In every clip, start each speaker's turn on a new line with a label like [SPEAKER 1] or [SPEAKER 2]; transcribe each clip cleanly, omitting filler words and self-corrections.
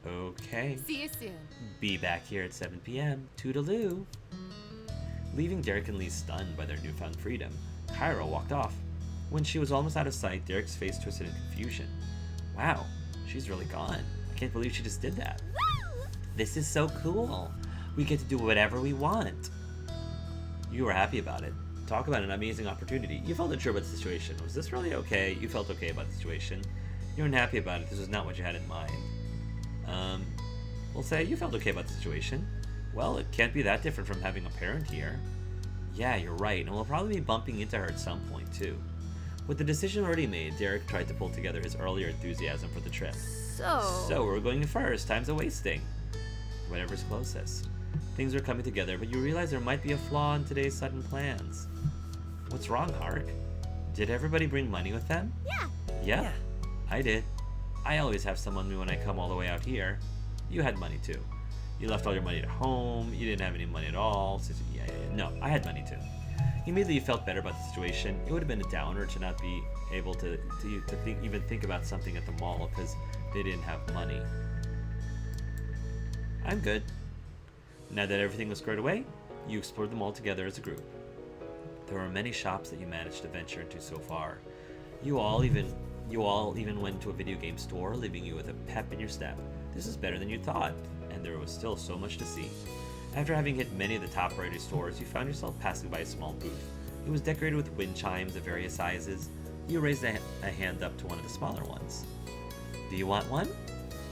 [SPEAKER 1] Okay.
[SPEAKER 2] See you soon.
[SPEAKER 1] Be back here at 7 p.m. Toodaloo. Leaving Derek and Lee stunned by their newfound freedom, Kyra walked off. When she was almost out of sight, Derek's face twisted in confusion. Wow, she's really gone. I can't believe she just did that. This is so cool. We get to do whatever we want. You were happy about it. Talk about an amazing opportunity. You felt unsure about the situation. Was this really okay? You felt okay about the situation. You weren't happy about it. This was not what you had in mind. We'll say you felt okay about the situation. Well, it can't be that different from having a parent here. Yeah, you're right, and we'll probably be bumping into her at some point, too. With the decision already made, Derek tried to pull together his earlier enthusiasm for the trip. So we're going first. Time's a wasting. Whatever's closest. Things are coming together, but you realize there might be a flaw in today's sudden plans. What's wrong, Hark? Did everybody bring money with them? Yeah. I did. I always have some on me when I come all the way out here. You had money too. You left all your money at home. You didn't have any money at all. So, yeah. No, I had money too. Immediately you felt better about the situation. It would have been a downer to not be able to even think about something at the mall because they didn't have money. I'm good. Now that everything was squared away, you explored the mall together as a group. There were many shops that you managed to venture into so far. You all even went to a video game store, leaving you with a pep in your step. This is better than you thought, and there was still so much to see. After having hit many of the top variety stores, you found yourself passing by a small booth. It was decorated with wind chimes of various sizes. You raised a hand up to one of the smaller ones. Do you want one?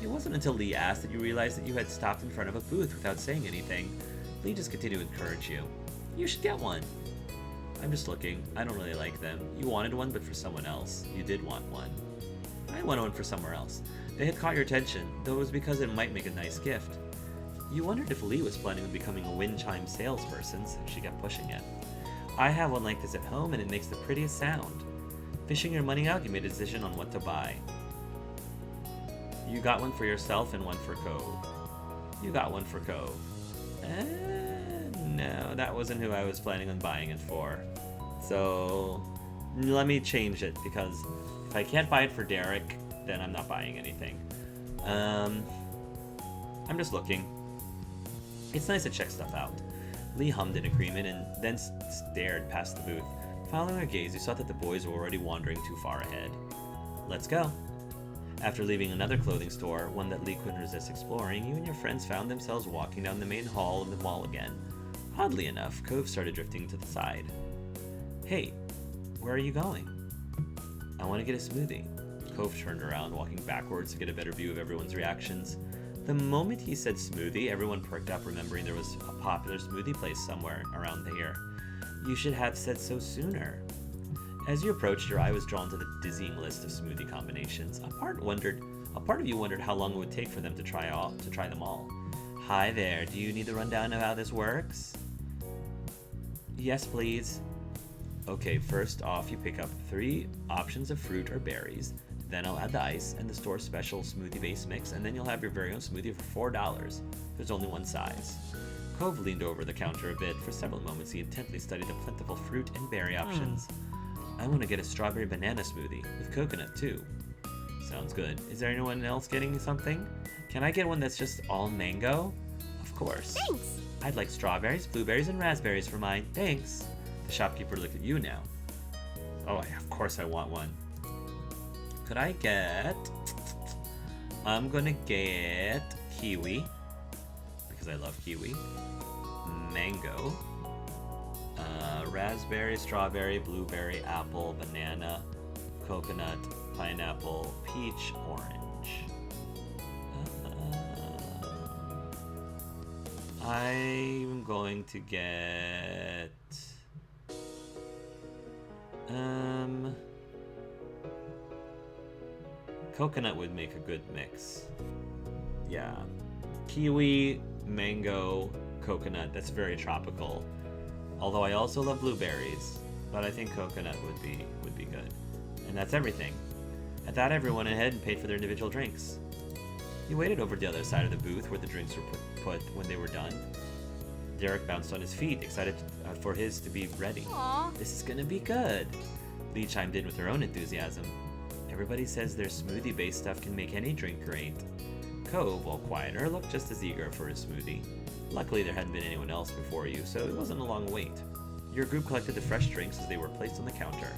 [SPEAKER 1] It wasn't until Lee asked that you realized that you had stopped in front of a booth without saying anything. Lee just continued to encourage you. You should get one. I'm just looking. I don't really like them. You wanted one, but for someone else. You did want one. I wanted one for somewhere else. They had caught your attention, though it was because it might make a nice gift. You wondered if Lee was planning on becoming a wind chime salesperson, so she kept pushing it. I have one like this at home, and it makes the prettiest sound. Fishing your money out, you made a decision on what to buy. You got one for yourself and one for Cove. You got one for Cove. No, that wasn't who I was planning on buying it for. So, let me change it, because if I can't buy it for Derek, then I'm not buying anything. I'm just looking. It's nice to check stuff out. Lee hummed in agreement and then stared past the booth. Following her gaze, you saw that the boys were already wandering too far ahead. Let's go. After leaving another clothing store, one that Lee couldn't resist exploring, you and your friends found themselves walking down the main hall of the mall again. Oddly enough, Cove started drifting to the side. Hey, where are you going? I want to get a smoothie. Cove turned around, walking backwards to get a better view of everyone's reactions. The moment he said smoothie, everyone perked up, remembering there was a popular smoothie place somewhere around here. You should have said so sooner. As you approached, your eye was drawn to the dizzying list of smoothie combinations. A part of you wondered how long it would take for them to try them all. Hi there, do you need the rundown of how this works? Yes, please. Okay, first off, you pick up 3 options of fruit or berries. Then I'll add the ice and the store's special smoothie base mix, and then you'll have your very own smoothie for $4. There's only one size. Cove leaned over the counter a bit. For several moments, he intently studied the plentiful fruit and berry options. I want to get a strawberry banana smoothie, with coconut too. Sounds good. Is there anyone else getting something? Can I get one that's just all mango? Of course.
[SPEAKER 2] Thanks.
[SPEAKER 1] I'd like strawberries, blueberries, and raspberries for mine. Thanks. The shopkeeper looked at you now. Oh, of course I want one. Could I get... I'm gonna get kiwi, because I love kiwi. Mango. Raspberry, strawberry, blueberry, apple, banana, coconut, pineapple, peach, orange. I'm going to get... Coconut would make a good mix. Yeah. Kiwi, mango, coconut. That's very tropical. Although I also love blueberries, but I think coconut would be good. And that's everything. At that, everyone went ahead and paid for their individual drinks. You waited over the other side of the booth where the drinks were put when they were done. Derek bounced on his feet, excited for his to be ready.
[SPEAKER 2] Aww.
[SPEAKER 1] This is gonna be good. Lee chimed in with her own enthusiasm. Everybody says their smoothie-based stuff can make any drink great. Cove, while quieter, looked just as eager for his smoothie. Luckily, there hadn't been anyone else before you, so it wasn't a long wait. Your group collected the fresh drinks as they were placed on the counter.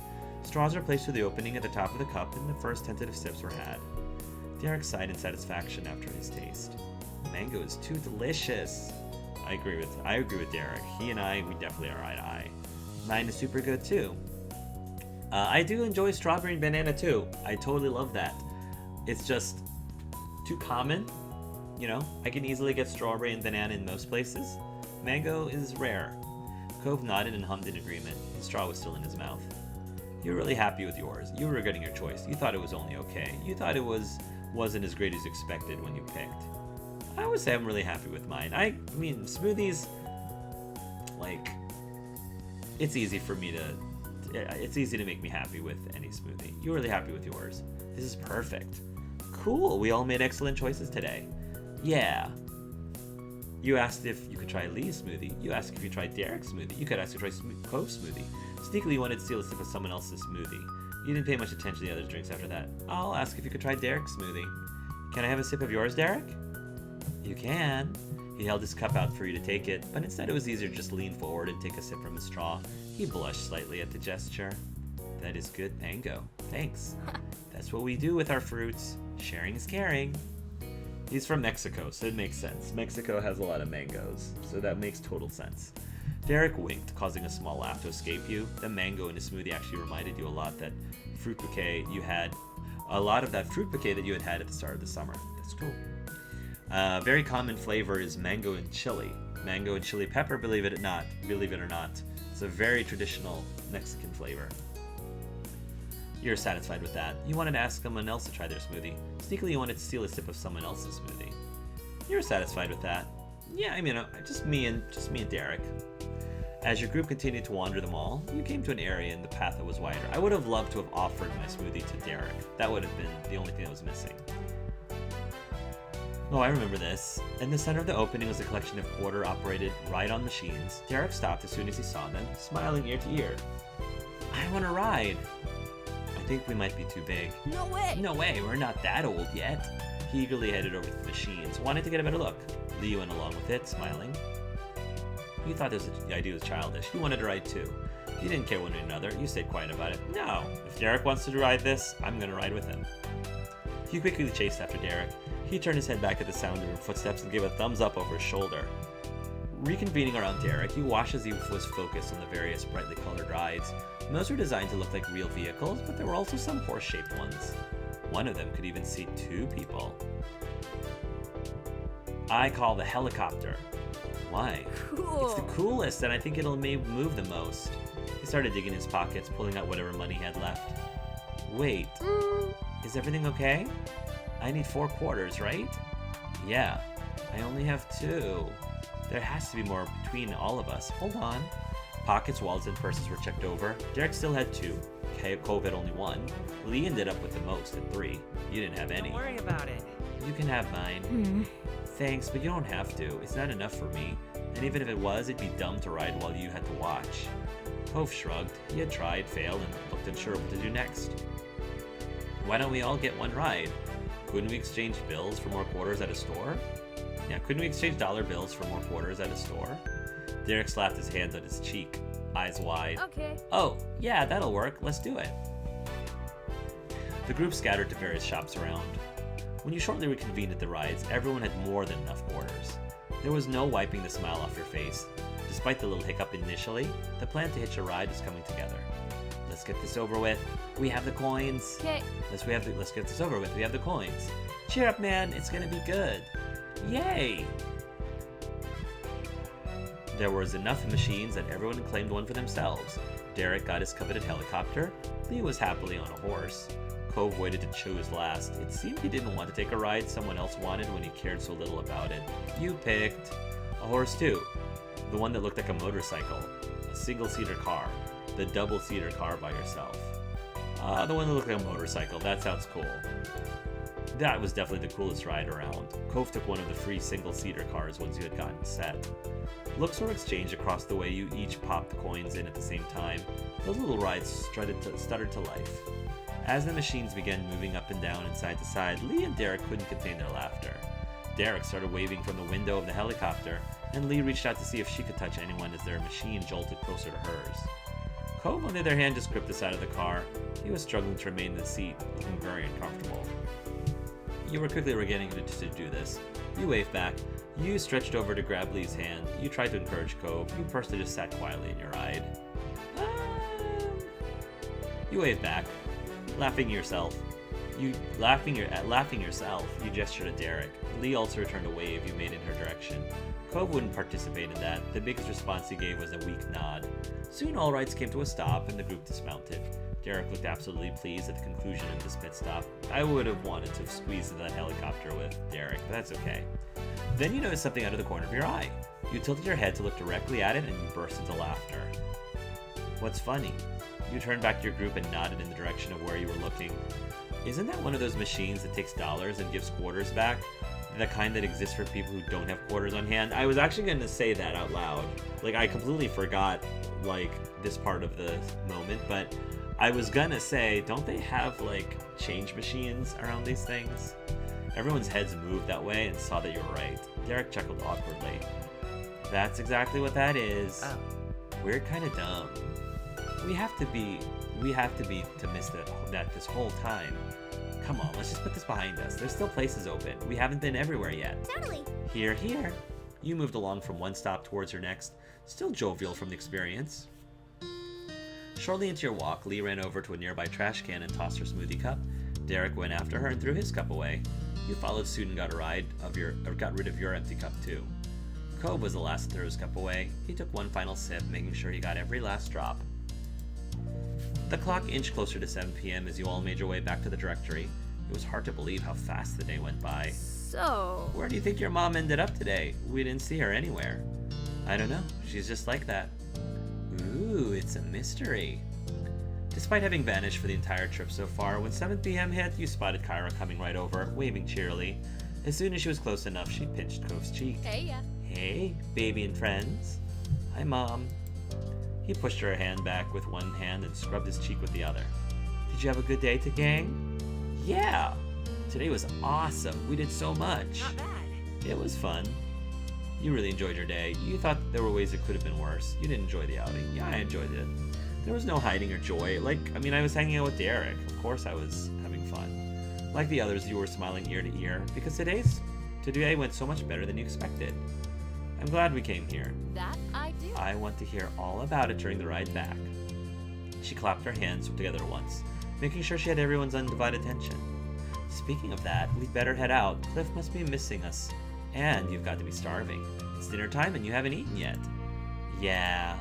[SPEAKER 1] Straws were placed through the opening at the top of the cup, and the first tentative sips were had. Derek sighed in satisfaction after his taste. Mango is too delicious. I agree with Derek. He and I, we definitely are eye to eye. Mine is super good too. I do enjoy strawberry and banana too. I totally love that. It's just too common. You know, I can easily get strawberry and banana in most places. Mango is rare. Cove nodded and hummed in agreement. His straw was still in his mouth. You were really happy with yours. You were regretting your choice. You thought it was only okay. You thought it wasn't as great as expected when you picked. I would say I'm really happy with mine. I mean, smoothies, like, it's easy for me to, it's easy to make me happy with any smoothie. You're really happy with yours. This is perfect. Cool, we all made excellent choices today. Yeah. You asked if you could try Lee's smoothie. You asked if you tried Derek's smoothie. You could ask to try Cove's smoothie. Sneakily, you wanted to steal a sip of someone else's smoothie. You didn't pay much attention to the other drinks after that. I'll ask if you could try Derek's smoothie. Can I have a sip of yours, Derek? You can. He held his cup out for you to take it, but instead it was easier to just lean forward and take a sip from his straw. He blushed slightly at the gesture. That is good mango. Thanks. That's what we do with our fruits. Sharing is caring. He's from Mexico, so it makes sense. Mexico has a lot of mangoes, so that makes total sense. Derek winked, causing a small laugh to escape you. The mango in his smoothie actually reminded you a lot that fruit bouquet you had, a lot of that fruit bouquet that you had at the start of the summer. That's cool. Very common flavor is mango and chili. Mango and chili pepper, believe it or not. It's a very traditional Mexican flavor. You're satisfied with that. You wanted to ask someone else to try their smoothie. Sneakily, you wanted to steal a sip of someone else's smoothie. You're satisfied with that. Yeah, I mean, just me and Derek. As your group continued to wander the mall, you came to an area in the path that was wider. I would have loved to have offered my smoothie to Derek. That would have been the only thing that was missing. Oh, I remember this. In the center of the opening was a collection of quarter-operated ride-on machines. Derek stopped as soon as he saw them, smiling ear to ear. I want to ride. I think we might be too big.
[SPEAKER 2] No way!
[SPEAKER 1] No way, we're not that old yet. He eagerly headed over to the machines, wanting to get a better look. Lee went along with it, smiling. You thought the idea was childish. You wanted to ride too. You didn't care one way or another. You stayed quiet about it. No, if Derek wants to ride this, I'm going to ride with him. You quickly chased after Derek. He turned his head back at the sound of her footsteps and gave a thumbs up over his shoulder. Reconvening around Derek, you watched as he was focused on the various brightly colored rides. Most were designed to look like real vehicles, but there were also some horse-shaped ones. One of them could even seat 2 people. I call the helicopter. Why?
[SPEAKER 2] Cool.
[SPEAKER 1] It's the coolest, and I think it'll move the most. He started digging his pockets, pulling out whatever money he had left. Wait, is everything okay? I need 4 quarters, right? Yeah, I only have 2. There has to be more between all of us. Hold on. Pockets, wallets, and purses were checked over. Derek still had 2. Cove had only 1. Lee ended up with the most at 3. You didn't have any.
[SPEAKER 2] Don't worry about it.
[SPEAKER 1] You can have mine. Thanks, but you don't have to. It's not enough for me. And even if it was, it'd be dumb to ride while you had to watch. Cove shrugged. He had tried, failed, and looked unsure what to do next. Why don't we all get 1 ride? Couldn't we exchange bills for more quarters at a store? Yeah, couldn't we exchange dollar bills for more quarters at a store? Derek slapped his hands on his cheek, eyes wide.
[SPEAKER 2] Okay.
[SPEAKER 1] Oh, yeah, that'll work. Let's do it. The group scattered to various shops around. When you shortly reconvened at the rides, everyone had more than enough quarters. There was no wiping the smile off your face. Despite the little hiccup initially, the plan to hitch a ride was coming together. Let's get this over with. We have the coins.
[SPEAKER 2] Okay.
[SPEAKER 1] Let's get this over with. We have the coins. Cheer up, man. It's gonna be good. Yay! There was enough machines that everyone claimed one for themselves. Derek got his coveted helicopter. Lee was happily on a horse. Cove waited to choose last. It seemed he didn't want to take a ride someone else wanted when he cared so little about it. You picked a horse too. The one that looked like a motorcycle. A single-seater car. The double-seater car by yourself. The one that looked like a motorcycle. That sounds cool. That was definitely the coolest ride around. Cove took one of the free single-seater cars once you had gotten set. Looks were exchanged across the way you each popped the coins in at the same time. Those little rides stuttered to life. As the machines began moving up and down and side to side, Lee and Derek couldn't contain their laughter. Derek started waving from the window of the helicopter, and Lee reached out to see if she could touch anyone as their machine jolted closer to hers. Cove, on the other hand, just gripped the side of the car. He was struggling to remain in the seat, looking very uncomfortable. You were quickly beginning to do this. You waved back. You stretched over to grab Lee's hand. You tried to encourage Cove. You personally just sat quietly in your ride. You waved back, laughing yourself. Laughing yourself, you gestured at Derek. Lee also returned a wave you made in her direction. Cove wouldn't participate in that. The biggest response he gave was a weak nod. Soon all rides came to a stop and the group dismounted. Derek looked absolutely pleased at the conclusion of this pit stop. I would have wanted to squeeze into that helicopter with Derek, but that's okay. Then you noticed something out of the corner of your eye. You tilted your head to look directly at it and you burst into laughter. What's funny? You turned back to your group and nodded in the direction of where you were looking. Isn't that one of those machines that takes dollars and gives quarters back? The kind that exists for people who don't have quarters on hand? I was actually going to say that out loud. Like, I completely forgot, this part of the moment, but I was gonna say, don't they have, change machines around these things? Everyone's heads moved that way and saw that you were right. Derek chuckled awkwardly. That's exactly what that is.
[SPEAKER 2] Oh.
[SPEAKER 1] We're kind of dumb. We have to be to miss that this whole time. Come on, let's just put this behind us. There's still places open. We haven't been everywhere yet.
[SPEAKER 3] Totally.
[SPEAKER 1] Here, here. You moved along from one stop towards your next, still jovial from the experience. Shortly into your walk, Lee ran over to a nearby trash can and tossed her smoothie cup. Derek went after her and threw his cup away. You followed suit and got rid of your empty cup too. Cove was the last to throw his cup away. He took one final sip, making sure he got every last drop. The clock inched closer to 7 p.m. as you all made your way back to the directory. It was hard to believe how fast the day went by.
[SPEAKER 3] So...
[SPEAKER 1] Where do you think your mom ended up today? We didn't see her anywhere. I don't know. She's just like that. Ooh, it's a mystery. Despite having vanished for the entire trip so far, when 7 p.m. hit, you spotted Kyra coming right over, waving cheerily. As soon as she was close enough, she pinched Cove's cheek.
[SPEAKER 3] Hey, yeah.
[SPEAKER 1] Hey, baby and friends. Hi, Mom. He pushed her hand back with one hand and scrubbed his cheek with the other. Did you have a good day, gang? Yeah! Today was awesome. We did so much.
[SPEAKER 3] Not bad.
[SPEAKER 1] It was fun. You really enjoyed your day. You thought there were ways it could have been worse. You didn't enjoy the outing. Yeah, I enjoyed it. There was no hiding or joy. I was hanging out with Derek. Of course I was having fun. Like the others, you were smiling ear to ear, because today went so much better than you expected. I'm glad we came here.
[SPEAKER 3] That I do.
[SPEAKER 1] I want to hear all about it during the ride back. She clapped her hands together once, making sure she had everyone's undivided attention. Speaking of that, we'd better head out. Cliff must be missing us. And you've got to be starving. It's dinner time and you haven't eaten yet. Yeah.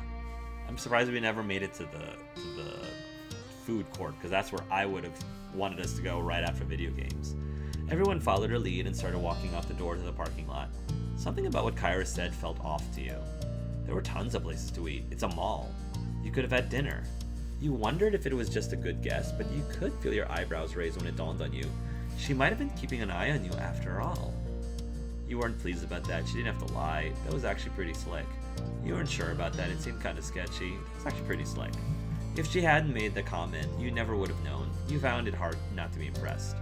[SPEAKER 1] I'm surprised we never made it to the food court, because that's where I would have wanted us to go right after video games. Everyone followed her lead and started walking out the door to the parking lot. Something about what Kyra said felt off to you. There were tons of places to eat. It's a mall. You could have had dinner. You wondered if it was just a good guess, but you could feel your eyebrows raise when it dawned on you. She might have been keeping an eye on you after all. You weren't pleased about that. She didn't have to lie. That was actually pretty slick. You weren't sure about that. It seemed kind of sketchy. It was actually pretty slick. If she hadn't made the comment, you never would have known. You found it hard not to be impressed.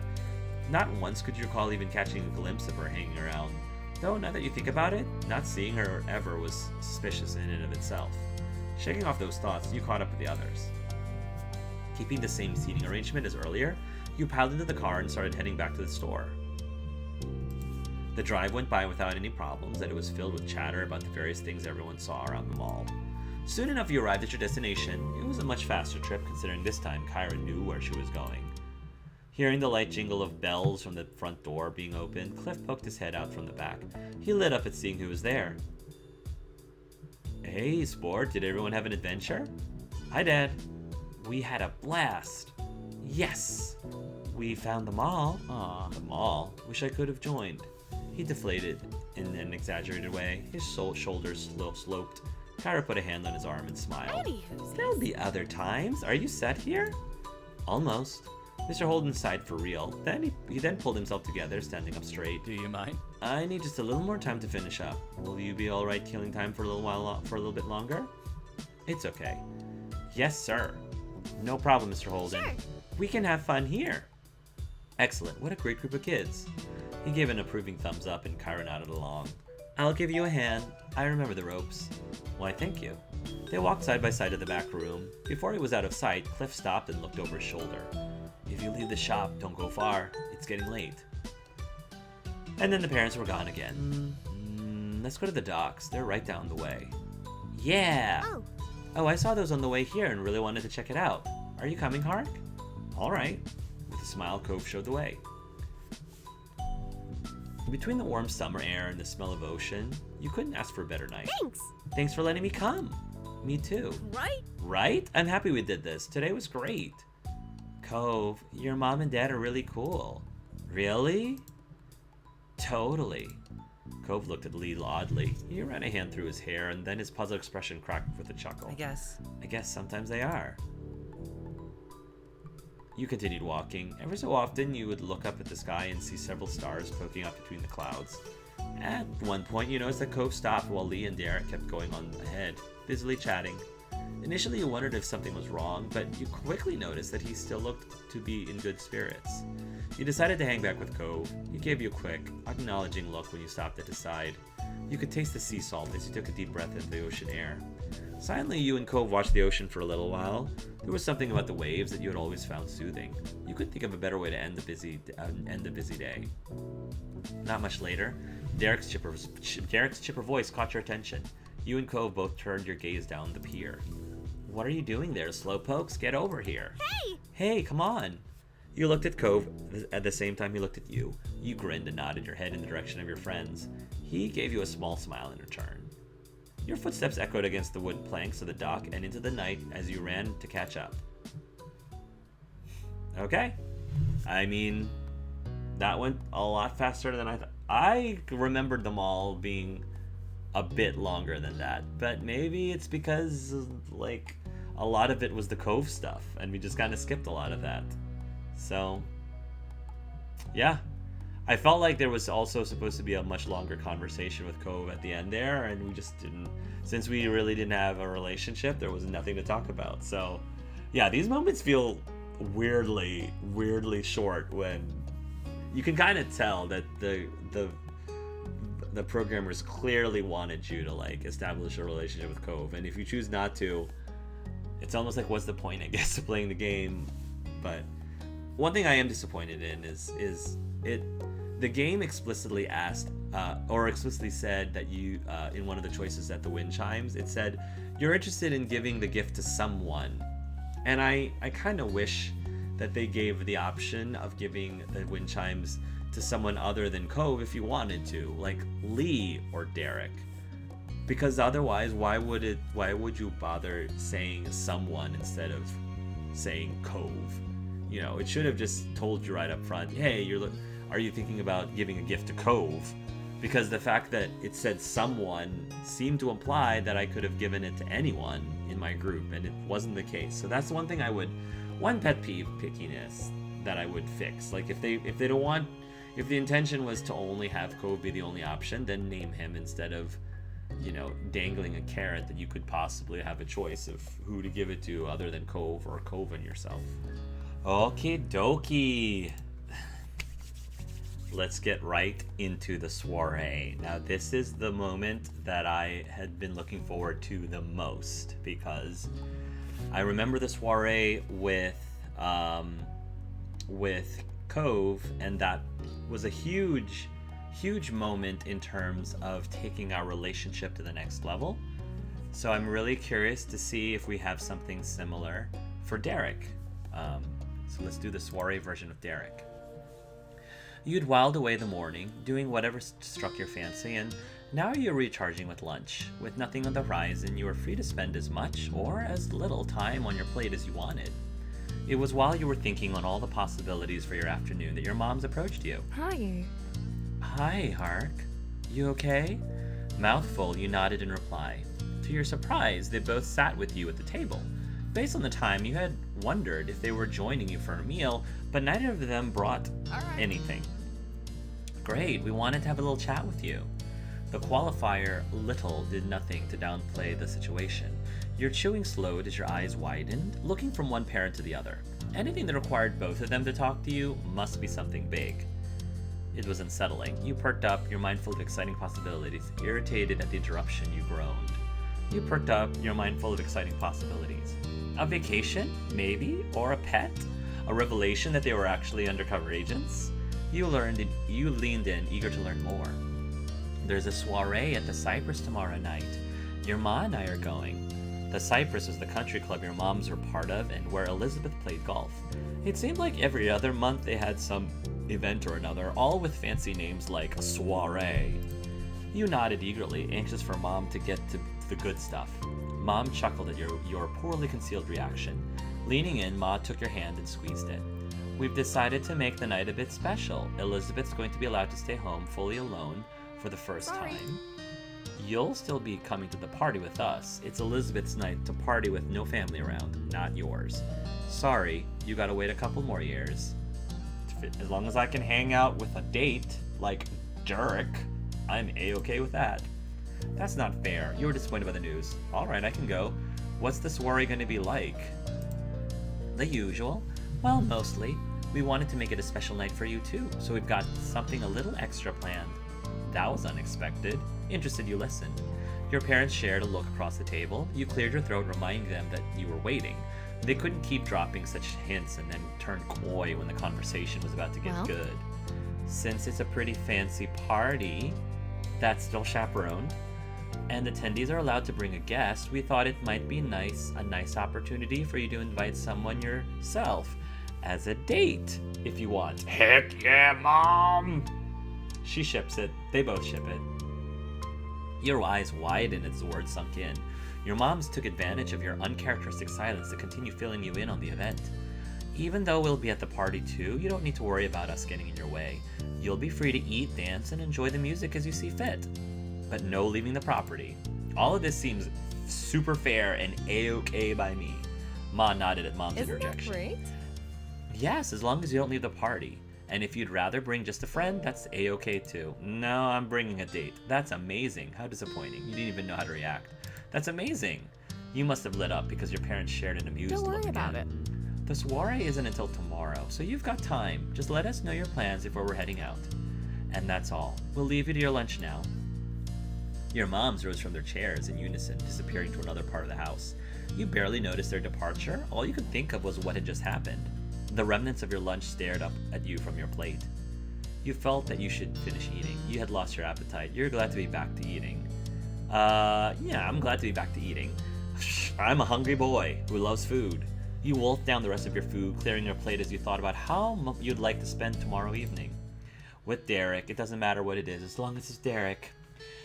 [SPEAKER 1] Not once could you recall even catching a glimpse of her hanging around. Though, now that you think about it, not seeing her ever was suspicious in and of itself. Shaking off those thoughts, you caught up with the others. Keeping the same seating arrangement as earlier, you piled into the car and started heading back to the store. The drive went by without any problems, and it was filled with chatter about the various things everyone saw around the mall. Soon enough you arrived at your destination. It was a much faster trip, considering this time Kyra knew where she was going. Hearing the light jingle of bells from the front door being opened, Cliff poked his head out from the back. He lit up at seeing who was there. Hey, sport, did everyone have an adventure? Hi, Dad. We had a blast. Yes! We found the mall. Aw, the mall. Wish I could have joined. He deflated in an exaggerated way. His shoulders sloped. Kyra put a hand on his arm and smiled. There'll be other times. Are you set here? Almost. Mr. Holden sighed for real. He then pulled himself together, standing up straight.
[SPEAKER 2] Do you mind?
[SPEAKER 1] I need just a little more time to finish up. Will you be all right killing time for a little bit longer? It's okay. Yes, sir. No problem, Mr. Holden.
[SPEAKER 3] Sure.
[SPEAKER 1] We can have fun here. Excellent. What a great group of kids. He gave an approving thumbs up and Kyra nodded along. I'll give you a hand. I remember the ropes. Why, thank you. They walked side by side to the back room. Before he was out of sight, Cliff stopped and looked over his shoulder. If you leave the shop, don't go far. It's getting late. And then the parents were gone again. Let's go to the docks. They're right down the way. Yeah! Oh, I saw those on the way here and really wanted to check it out. Are you coming, Hark? All right. With a smile, Cove showed the way. Between the warm summer air and the smell of ocean, you couldn't ask for a better night.
[SPEAKER 3] Thanks.
[SPEAKER 1] Thanks for letting me come. Me too.
[SPEAKER 3] Right?
[SPEAKER 1] Right? I'm happy we did this. Today was great. Cove, your mom and dad are really cool. Really? Totally. Cove looked at Lee oddly. He ran a hand through his hair, and then his puzzled expression cracked with a chuckle.
[SPEAKER 2] I guess
[SPEAKER 1] sometimes they are. You continued walking. Every so often, you would look up at the sky and see several stars poking up between the clouds. At one point, you noticed that Cove stopped while Lee and Derek kept going on ahead, busily chatting. Initially, you wondered if something was wrong, but you quickly noticed that he still looked to be in good spirits. You decided to hang back with Cove. He gave you a quick, acknowledging look when you stopped at his side. You could taste the sea salt as you took a deep breath into the ocean air. Silently, you and Cove watched the ocean for a little while. There was something about the waves that you had always found soothing. You couldn't think of a better way to end a busy day. Not much later, Derek's chipper voice caught your attention. You and Cove both turned your gaze down the pier. What are you doing there, slowpokes? Get over here.
[SPEAKER 3] Hey!
[SPEAKER 1] Hey, come on. You looked at Cove at the same time he looked at you. You grinned and nodded your head in the direction of your friends. He gave you a small smile in return. Your footsteps echoed against the wooden planks of the dock and into the night as you ran to catch up. Okay. I mean, that went a lot faster than I thought. I remembered them all being a bit longer than that, but maybe it's because, like, a lot of it was the Cove stuff, and we just kind of skipped a lot of that. So, yeah. I felt like there was also supposed to be a much longer conversation with Cove at the end there, and we just didn't. Since we really didn't have a relationship, there was nothing to talk about. So, yeah, these moments feel weirdly short when you can kind of tell that the programmers clearly wanted you to, like, establish a relationship with Cove, and if you choose not to, it's almost like, what's the point, I guess, of playing the game? But one thing I am disappointed in is the game explicitly asked or explicitly said that you in one of the choices at the wind chimes, it said you're interested in giving the gift to someone, and I kind of wish that they gave the option of giving the wind chimes to someone other than Cove if you wanted to, like Lee or Derek, because otherwise why would you bother saying someone instead of saying Cove? You know, it should have just told you right up front, hey, are you thinking about giving a gift to Cove? Because the fact that it said someone seemed to imply that I could have given it to anyone in my group, and it wasn't the case. So that's the one thing one pet peeve pickiness that I would fix. Like, if the intention was to only have Cove be the only option, then name him instead of, you know, dangling a carrot that you could possibly have a choice of who to give it to other than Cove or Cove and yourself. Okie dokie. Let's get right into the soiree. Now, this is the moment that I had been looking forward to the most, because I remember the soiree with Cove, and that was a huge moment in terms of taking our relationship to the next level. So I'm really curious to see if we have something similar for Derek. So let's do the soiree version of Derek. You'd whiled away the morning, doing whatever struck your fancy, and now you're recharging with lunch. With nothing on the horizon, you were free to spend as much or as little time on your plate as you wanted. It was while you were thinking on all the possibilities for your afternoon that your moms approached you.
[SPEAKER 3] Hi.
[SPEAKER 1] Hi, Hark. You okay? Mouthful, you nodded in reply. To your surprise, they both sat with you at the table. Based on the time, you had wondered if they were joining you for a meal, but neither of them brought anything. Great, we wanted to have a little chat with you. The qualifier little did nothing to downplay the situation. Your chewing slowed as your eyes widened, looking from one parent to the other. Anything that required both of them to talk to you must be something big. It was unsettling. You perked up, your mind full of exciting possibilities. Irritated at the interruption, you groaned. You perked up, your mind full of exciting possibilities. A vacation? Maybe? Or a pet? A revelation that they were actually undercover agents? You leaned in, eager to learn more. There's a soiree at the Cypress tomorrow night. Your ma and I are going. The Cypress was the country club your moms were part of and where Elizabeth played golf. It seemed like every other month they had some event or another, all with fancy names like a soiree. You nodded eagerly, anxious for Mom to get to the good stuff. Mom chuckled at your poorly concealed reaction. Leaning in, Ma took your hand and squeezed it. We've decided to make the night a bit special. Elizabeth's going to be allowed to stay home fully alone for the first time. You'll still be coming to the party with us. It's Elizabeth's night to party with no family around, not yours. Sorry, you gotta wait a couple more years. As long as I can hang out with a date, like Derek, I'm A-okay with that. That's not fair. You were disappointed by the news. Alright, I can go. What's the soiree gonna be like? The usual. Well, mostly. We wanted to make it a special night for you too, so we've got something a little extra planned. That was unexpected. Interested, you listened. Your parents shared a look across the table. You cleared your throat, reminding them that you were waiting. They couldn't keep dropping such hints and then turn coy when the conversation was about to get good. Since it's a pretty fancy party that's still chaperoned, and attendees are allowed to bring a guest, we thought it might be a nice opportunity for you to invite someone yourself as a date, if you want. Heck yeah, Mom! She ships it. They both ship it. Your eyes widened as the words sunk in. Your moms took advantage of your uncharacteristic silence to continue filling you in on the event. Even though we'll be at the party too, you don't need to worry about us getting in your way. You'll be free to eat, dance, and enjoy the music as you see fit. But no leaving the property. All of this seems super fair and A-okay by me. Ma nodded at Mom's interjection.
[SPEAKER 3] Isn't that great?
[SPEAKER 1] Yes, as long as you don't leave the party. And if you'd rather bring just a friend, that's A-okay too. No, I'm bringing a date. That's amazing. How disappointing. You didn't even know how to react. That's amazing. You must have lit up because your parents shared an amused look.
[SPEAKER 3] Don't worry about it.
[SPEAKER 1] The soiree isn't until tomorrow, so you've got time. Just let us know your plans before we're heading out. And that's all. We'll leave you to your lunch now. Your moms rose from their chairs in unison, disappearing to another part of the house. You barely noticed their departure. All you could think of was what had just happened. The remnants of your lunch stared up at you from your plate. You felt that you should finish eating. You had lost your appetite. You're glad to be back to eating. Yeah, I'm glad to be back to eating. I'm a hungry boy who loves food. You wolfed down the rest of your food, clearing your plate as you thought about how you'd like to spend tomorrow evening. With Derek, it doesn't matter what it is, as long as it's Derek.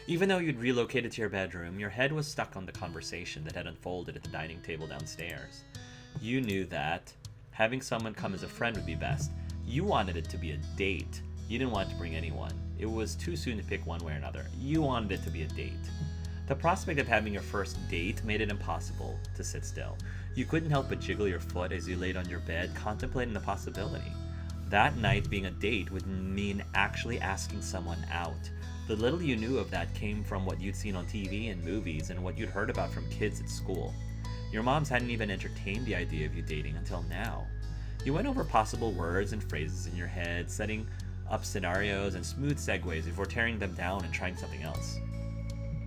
[SPEAKER 1] Even though you'd relocated to your bedroom, your head was stuck on the conversation that had unfolded at the dining table downstairs. You knew that having someone come as a friend would be best. You wanted it to be a date. You didn't want to bring anyone. It was too soon to pick one way or another. You wanted it to be a date. The prospect of having your first date made it impossible to sit still. You couldn't help but jiggle your foot as you laid on your bed, contemplating the possibility. That night being a date would mean actually asking someone out. The little you knew of that came from what you'd seen on TV and movies and what you'd heard about from kids at school. Your moms hadn't even entertained the idea of you dating until now. You went over possible words and phrases in your head, setting up scenarios and smooth segues before tearing them down and trying something else.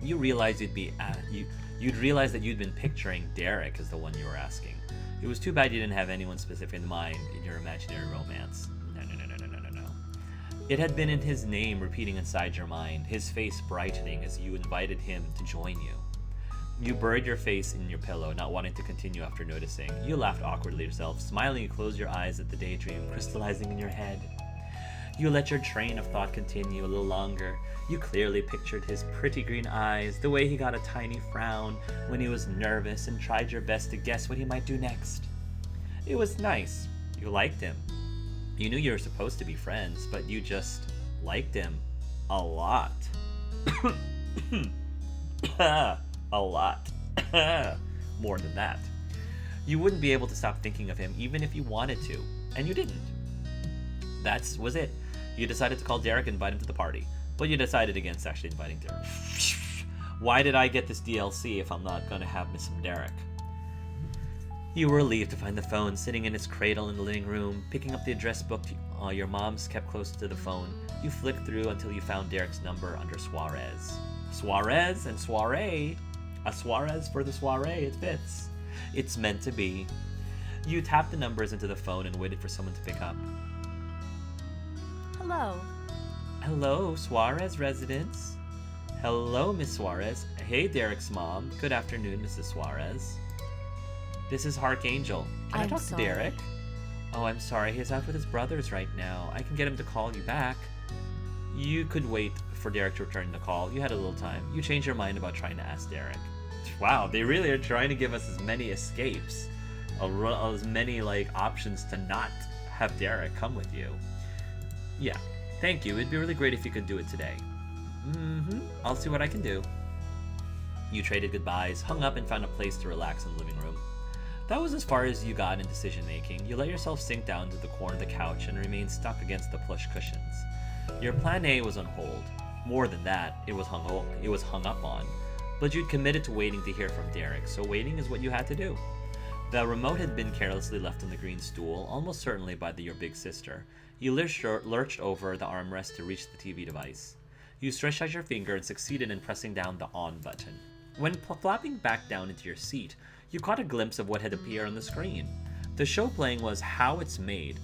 [SPEAKER 1] You realized you'd realized that you'd been picturing Derek as the one you were asking. It was too bad you didn't have anyone specific in mind in your imaginary romance. No. It had been in his name repeating inside your mind, his face brightening as you invited him to join you. You buried your face in your pillow, not wanting to continue after noticing. You laughed awkwardly yourself, smiling and closed your eyes at the daydream crystallizing in your head. You let your train of thought continue a little longer. You clearly pictured his pretty green eyes, the way he got a tiny frown when he was nervous, and tried your best to guess what he might do next. It was nice. You liked him. You knew you were supposed to be friends, but you just liked him a lot. A lot. More than that. You wouldn't be able to stop thinking of him even if you wanted to, and you didn't. That was it. You decided to call Derek and invite him to the party. But you decided against actually inviting Derek. Why did I get this DLC if I'm not going to have some Derek? You were relieved to find the phone sitting in its cradle in the living room. Picking up the address book your mom's kept close to the phone, You flicked through until you found Derek's number under Suarez. Suarez and Soiree. A Suarez for the Soiree, it fits. It's meant to be. You tapped the numbers into the phone and waited for someone to pick up.
[SPEAKER 3] Hello.
[SPEAKER 1] Hello, Suarez residence. Hello, Miss Suarez. Hey, Derek's mom. Good afternoon, Mrs. Suarez. This is Archangel. Can I
[SPEAKER 3] I'm
[SPEAKER 1] talk
[SPEAKER 3] sorry.
[SPEAKER 1] to Derek? Oh, I'm sorry. He's out with his brothers right now. I can get him to call you back. You could wait for Derek to return the call. You had a little time. You changed your mind about trying to ask Derek. Wow, they really are trying to give us as many escapes, as many options to not have Derek come with you. Yeah, thank you. It'd be really great if you could do it today. I'll see what I can do. You traded goodbyes, hung up, and found a place to relax in the living room. That was as far as you got in decision making. You let yourself sink down to the corner of the couch and remain stuck against the plush cushions. Your plan A was on hold. More than that, it was hung up on. But you'd committed to waiting to hear from Derek, so waiting is what you had to do. The remote had been carelessly left on the green stool, almost certainly by your big sister. You lurched over the armrest to reach the TV device. You stretched out your finger and succeeded in pressing down the on button. When flapping back down into your seat, you caught a glimpse of what had appeared on the screen. The show playing was a How It's Made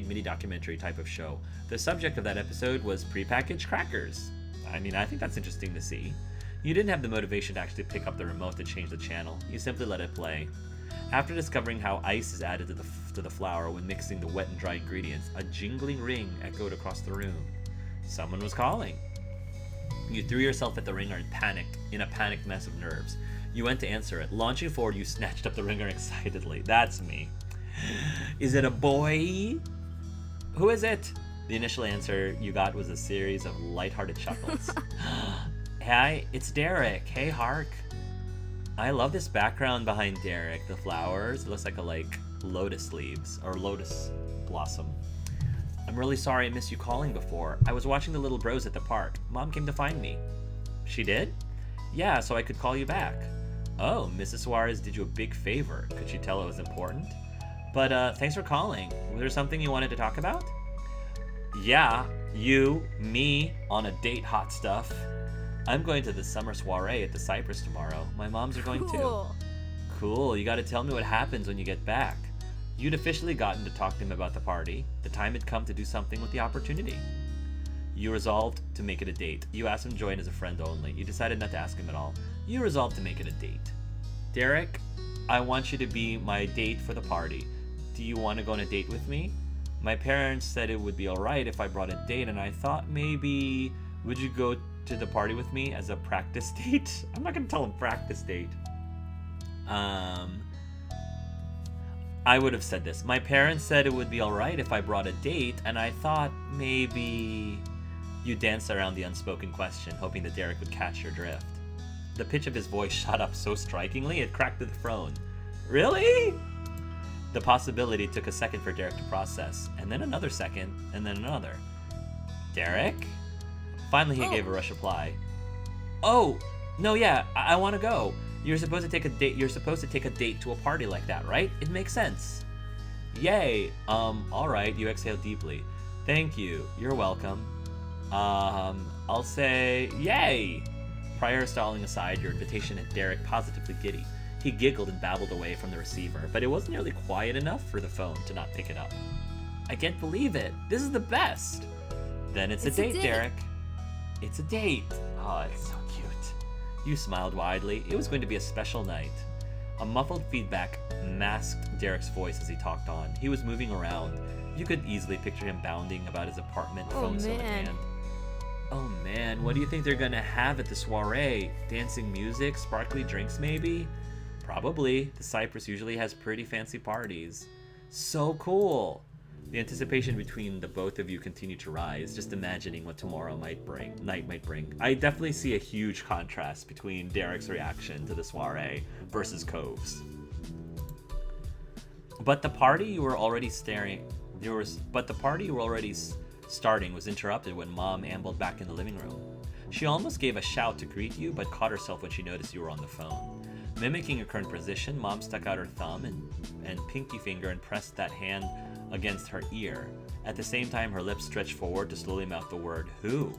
[SPEAKER 1] mini documentary type of show. The subject of that episode was prepackaged crackers. I think that's interesting to see. You didn't have the motivation to actually pick up the remote to change the channel. You simply let it play. After discovering how ice is added to the flour when mixing the wet and dry ingredients, a jingling ring echoed across the room. Someone was calling. You threw yourself at the ringer in a panicked mess of nerves. You went to answer it. Launching forward, you snatched up the ringer excitedly. That's me. Is it a boy? Who is it? The initial answer you got was a series of lighthearted chuckles. Hi, it's Derek. Hey, Hark. I love this background behind Derek. The flowers. It looks like lotus leaves or lotus blossom. I'm really sorry I missed you calling before. I was watching the little bros at the park. Mom came to find me. She did? Yeah, so I could call you back. Oh, Mrs. Suarez did you a big favor. Could she tell it was important? But thanks for calling. Was there something you wanted to talk about? Yeah, you, me, on a date, hot stuff. I'm going to the summer soiree at the Cypress tomorrow. My moms are going too. Cool, you gotta tell me what happens when you get back. You'd officially gotten to talk to him about the party. The time had come to do something with the opportunity. You resolved to make it a date. You asked him to join as a friend only. You decided not to ask him at all. You resolved to make it a date. Derek, I want you to be my date for the party. Do you want to go on a date with me? My parents said it would be alright if I brought a date, and I thought maybe, would you go to the party with me as a practice date? I'm not going to tell him practice date. I would have said this. My parents said it would be alright if I brought a date, and I thought maybe... You danced around the unspoken question, hoping that Derek would catch your drift. The pitch of his voice shot up so strikingly it cracked the throne. Really? The possibility took a second for Derek to process, and then another second, and then another. Derek? Finally, he gave a rush reply. Oh, no, yeah, I want to go. You're supposed to take a date. You're supposed to take a date to a party like that, right? It makes sense. Yay. All right. You exhale deeply. Thank you. You're welcome. I'll say yay. Prior stalling aside, your invitation had Derek positively giddy. He giggled and babbled away from the receiver, but it wasn't nearly quiet enough for the phone to not pick it up. I can't believe it. This is the best. Then it's a date, Derek. It's a date. Oh, it's so cute. You smiled widely. It was going to be a special night. A muffled feedback masked Derek's voice as he talked on. He was moving around. You could easily picture him bounding about his apartment, phone still in hand. Oh man, what do you think they're gonna have at the soiree? Dancing music, sparkly drinks maybe? Probably. The Cypress usually has pretty fancy parties. So cool! The anticipation between the both of you continued to rise, just imagining what tomorrow night might bring. I definitely see a huge contrast between Derek's reaction to the soiree versus Cove's. But the party you were already starting was interrupted when Mom ambled back in the living room. She almost gave a shout to greet you, but caught herself when she noticed you were on the phone. Mimicking your current position, Mom stuck out her thumb and pinky finger and pressed that hand against her ear. At the same time, her lips stretch forward to slowly mouth the word, who?